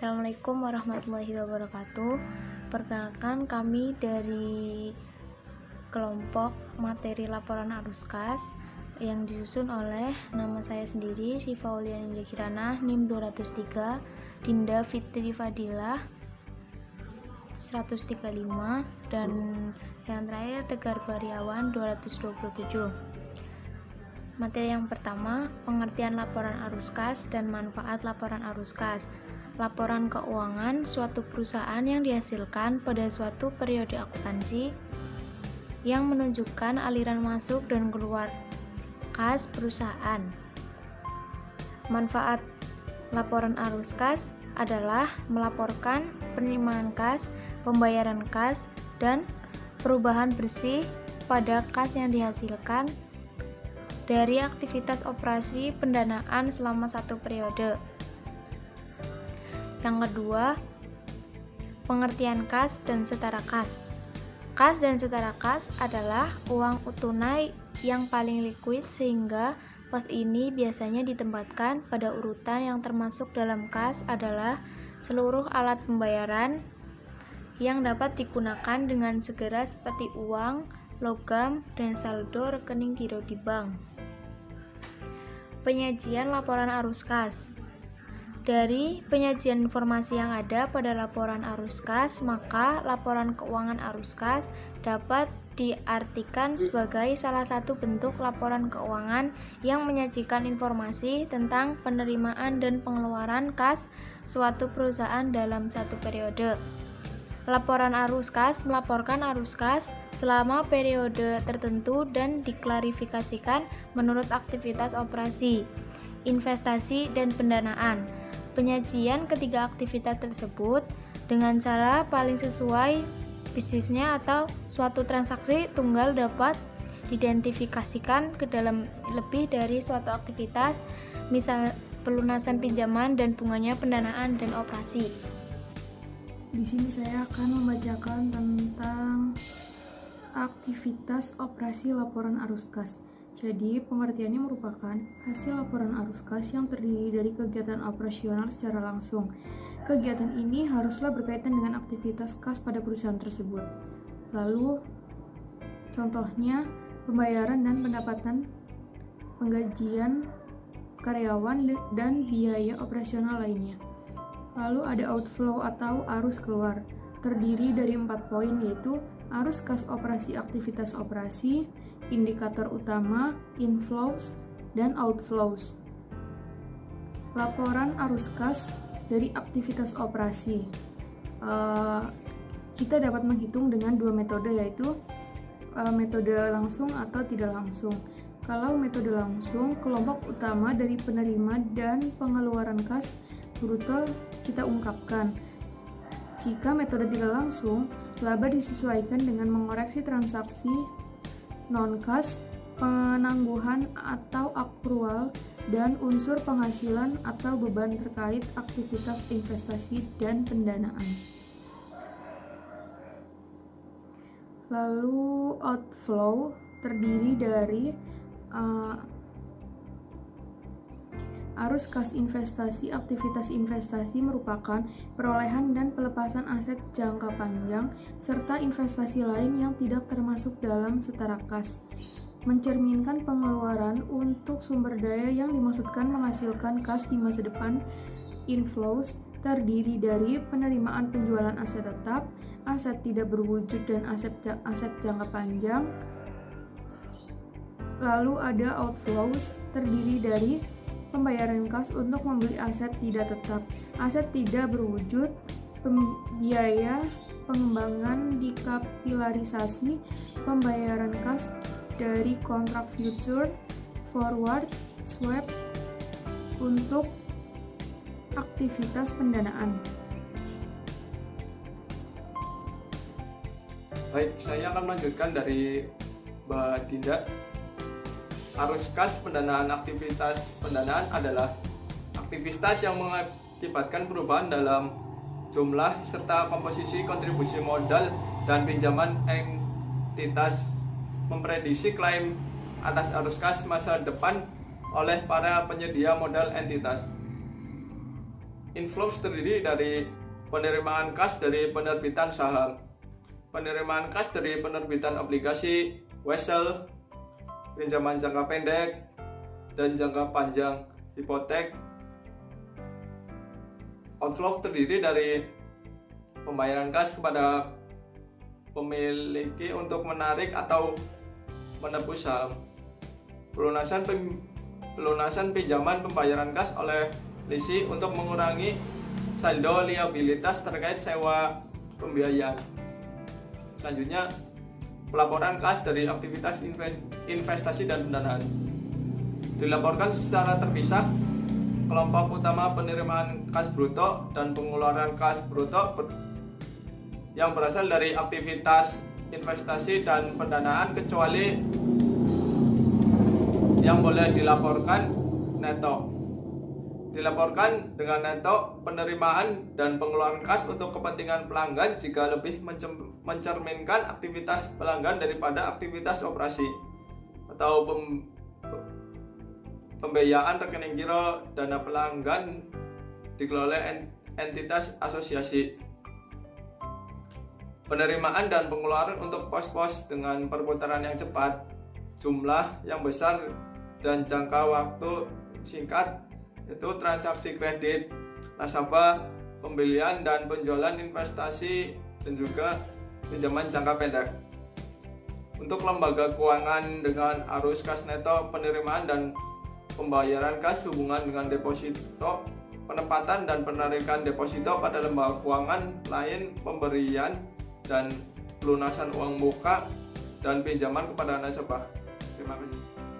Assalamualaikum warahmatullahi wabarakatuh. Perkenalkan, kami dari kelompok materi laporan arus kas yang disusun oleh nama saya sendiri, Syifa Auliani Kirana, NIM 203, Dinda Fitri Fadilah 135, dan yang terakhir Tegar Bariawan 227. Materi yang pertama, pengertian laporan arus kas dan manfaat laporan arus kas. Laporan keuangan suatu perusahaan yang dihasilkan pada suatu periode akuntansi yang menunjukkan aliran masuk dan keluar kas perusahaan. Manfaat laporan arus kas adalah melaporkan penerimaan kas, pembayaran kas, dan perubahan bersih pada kas yang dihasilkan dari aktivitas operasi pendanaan selama satu periode. Yang kedua, pengertian kas dan setara kas. Kas dan setara kas adalah uang tunai yang paling likuid, sehingga pos ini biasanya ditempatkan pada urutan yang termasuk dalam kas adalah seluruh alat pembayaran yang dapat digunakan dengan segera seperti uang, logam, dan saldo rekening giro di bank. Penyajian laporan arus kas. Dari penyajian informasi yang ada pada laporan arus kas, maka laporan keuangan arus kas dapat diartikan sebagai salah satu bentuk laporan keuangan yang menyajikan informasi tentang penerimaan dan pengeluaran kas suatu perusahaan dalam satu periode. Laporan arus kas melaporkan arus kas selama periode tertentu dan diklarifikasikan menurut aktivitas operasi, investasi, dan pendanaan. Penyajian ketiga aktivitas tersebut dengan cara paling sesuai bisnisnya atau suatu transaksi tunggal dapat diidentifikasikan ke dalam lebih dari suatu aktivitas, misal pelunasan pinjaman dan bunganya, pendanaan, dan operasi. Di sini saya akan membacakan tentang aktivitas operasi laporan arus kas. Jadi, pengertiannya merupakan hasil laporan arus kas yang terdiri dari kegiatan operasional secara langsung. Kegiatan ini haruslah berkaitan dengan aktivitas kas pada perusahaan tersebut. Lalu, contohnya pembayaran dan pendapatan, penggajian karyawan, dan biaya operasional lainnya. Lalu ada outflow atau arus keluar, terdiri dari 4 poin, yaitu arus kas operasi aktivitas operasi, indikator utama, inflows, dan outflows. Laporan arus kas dari aktivitas operasi. Kita dapat menghitung dengan dua metode, yaitu metode langsung atau tidak langsung. Kalau metode langsung, kelompok utama dari penerima dan pengeluaran kas bruto kita ungkapkan. Jika metode tidak langsung, laba disesuaikan dengan mengoreksi transaksi non-kas, penangguhan atau akrual, dan unsur penghasilan atau beban terkait aktivitas investasi dan pendanaan. Lalu outflow terdiri dari arus kas investasi. Aktivitas investasi merupakan perolehan dan pelepasan aset jangka panjang serta investasi lain yang tidak termasuk dalam setara kas. Mencerminkan pengeluaran untuk sumber daya yang dimaksudkan menghasilkan kas di masa depan. Inflows terdiri dari penerimaan penjualan aset tetap, aset tidak berwujud, dan aset jangka panjang. Lalu ada outflows terdiri dari pembayaran kas untuk membeli aset tidak tetap, aset tidak berwujud, biaya pengembangan dikapilarisasi, pembayaran kas dari kontrak future, forward, swap untuk aktivitas pendanaan. Baik, saya akan melanjutkan dari Mbak Dinda. Arus kas pendanaan. Aktivitas pendanaan adalah aktivitas yang mengakibatkan perubahan dalam jumlah serta komposisi kontribusi modal dan pinjaman entitas, memprediksi klaim atas arus kas masa depan oleh para penyedia modal entitas. inflows terdiri dari penerimaan kas dari penerbitan saham, penerimaan kas dari penerbitan obligasi, wesel, pinjaman jangka pendek dan jangka panjang, hipotek. Outflow terdiri dari pembayaran kas kepada pemiliki untuk menarik atau menebus saham, pelunasan pinjaman pembayaran kas oleh lisi untuk mengurangi saldo liabilitas terkait sewa pembiayaan. Selanjutnya, pelaporan kas dari aktivitas investasi dan pendanaan. Dilaporkan secara terpisah kelompok utama penerimaan kas bruto dan pengeluaran kas bruto yang berasal dari aktivitas investasi dan pendanaan, kecuali yang boleh dilaporkan neto. Dilaporkan dengan neto penerimaan dan pengeluaran kas untuk kepentingan pelanggan jika lebih mencerminkan aktivitas pelanggan daripada aktivitas operasi atau pembiayaan rekening giro dana pelanggan dikelola entitas asosiasi. Penerimaan dan pengeluaran untuk pos-pos dengan perputaran yang cepat, jumlah yang besar dan jangka waktu singkat, itu transaksi kredit, nasabah, pembelian dan penjualan investasi, dan juga pinjaman jangka pendek. Untuk lembaga keuangan dengan arus kas neto, penerimaan dan pembayaran kas hubungan dengan deposito, penempatan dan penarikan deposito pada lembaga keuangan lain, pemberian dan pelunasan uang muka dan pinjaman kepada nasabah. Terima kasih.